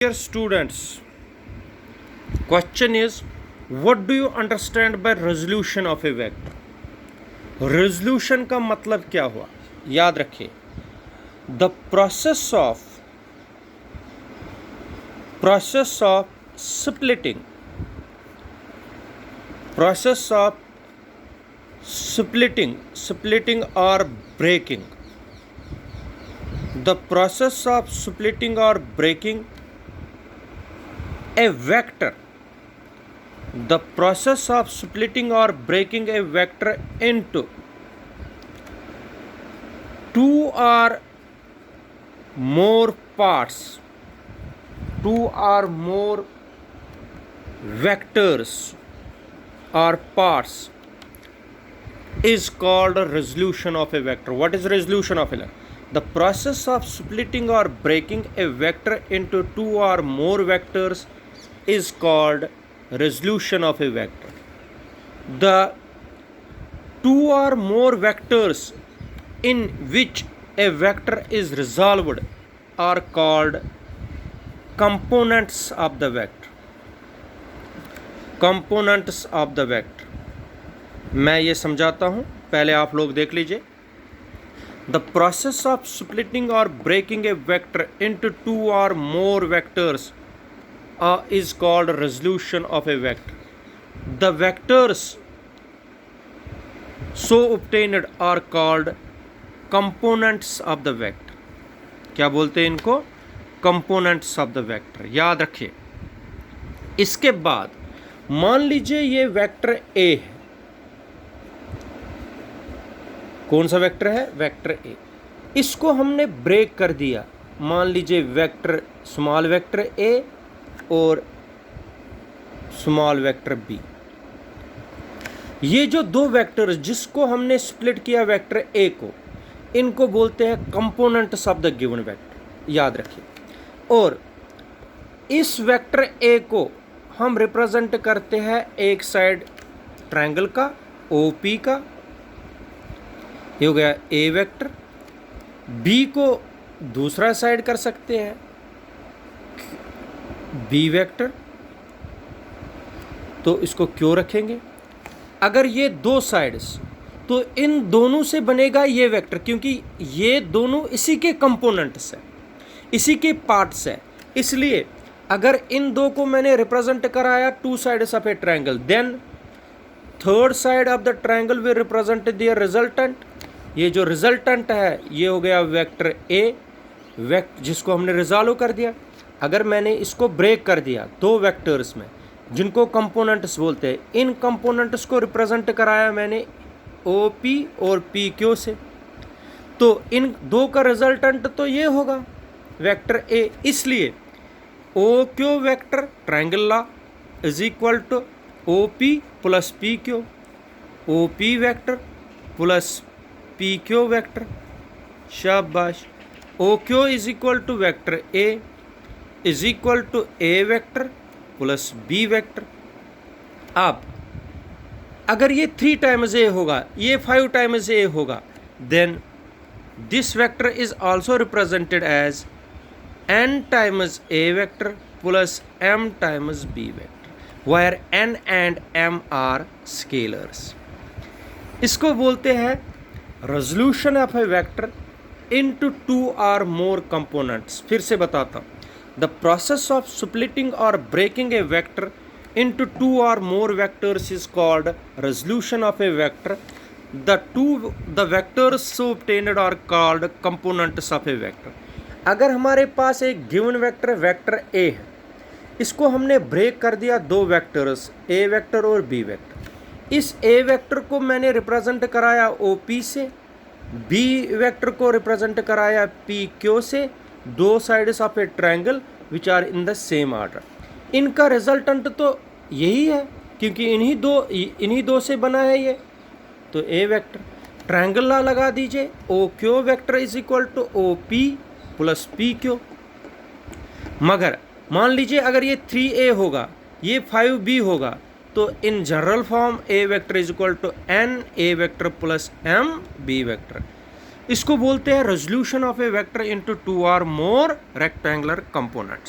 Dear students, question is, what do you understand by resolution of a vector? Resolution का मतलब क्या हुआ? याद रखिए, the process of splitting or breaking, the process of splitting or breaking a vector, the process of splitting or breaking a vector into two or more parts, two or more vectors or parts is called a resolution of a vector. What is resolution of a vector? The process of splitting or breaking a vector into two or more vectors is called resolution of a vector. The two or more vectors in which a vector is resolved are called components of the vector. Components of the vector. मैं ये समझाता हूँ, पहले आप लोग देख लीजिए. The process of splitting or breaking a vector into two or more vectors is called resolution of a vector. The vectors so obtained are called components of the vector. क्या बोलते हैं इनको? Components of the vector. याद रखिए. इसके बाद मान लीजिए ये वेक्टर A है. कौन सा वेक्टर है? Vector A. इसको हमने ब्रेक कर दिया. मान लीजिए वेक्टर स्मॉल वेक्टर A और स्मॉल वेक्टर B. ये जो दो वेक्टर्स जिसको हमने स्प्लिट किया वेक्टर A को, इनको बोलते हैं components of the given vector. याद रखिए. और इस वेक्टर A को हम रिप्रेजेंट करते हैं एक साइड ट्रायंगल का OP का, ये हो गया A वेक्टर. B को दूसरा साइड कर सकते हैं B वेक्टर, तो इसको क्यों रखेंगे? अगर ये दो साइड्स, तो इन दोनों से बनेगा ये वेक्टर, क्योंकि ये दोनों इसी के कंपोनेंट्स हैं, इसी के पार्ट्स हैं. इसलिए अगर इन दो को मैंने रिप्रेजेंट कराया two sides of a triangle, then third side of the triangle will represent the resultant. ये जो रिजल्टेंट है ये हो गया वेक्टर A जिसको हमने रिजॉल्व कर दिया. अगर मैंने इसको ब्रेक कर दिया दो वेक्टर्स में जिनको कंपोनेंट्स बोलते हैं, इन कंपोनेंट्स को रिप्रेजेंट कराया मैंने OP और PQ से, तो इन दो का रिजल्टेंट तो ये होगा वेक्टर A. इसलिए OQ vector triangle law is equal to OP plus PQ, OP vector plus PQ vector. शाबाश. OQ is equal to vector A is equal to A vector plus B vector. अब अगर ये 3 times A होगा, ये 5 times A होगा, then this vector is also represented as n times A vector plus m times B vector, where n and m are scalars. इसको बोलते हैं resolution of a vector into two और more components. फिर से बताता हूँ. The process of splitting और breaking a vector into two or more vectors is called resolution of a vector. The vectors so obtained are called components of a vector. अगर हमारे पास एक given vector vector A है, इसको हमने break कर दिया दो वेक्टर्स A वेक्टर और B वेक्टर. इस A वेक्टर को मैंने रिप्रेजेंट कराया OP से, B वेक्टर को रिप्रेजेंट कराया PQ से, दो sides of a triangle which are in the same order. इनका रिजल्टेंट तो यही है, क्योंकि इन्हीं दो से बना है ये. तो A वेक्टर ट्रायंगल लॉ लगा दीजिए, OQ vector is equal to OP plus PQ. मगर मान लीजिए अगर ये 3A होगा, ये 5B होगा, तो in general form A vector is equal to n A vector plus m B vector. इसको बोलते हैं resolution of a vector into two और मोर रेक्टेंगुलर कंपोनेंट्स.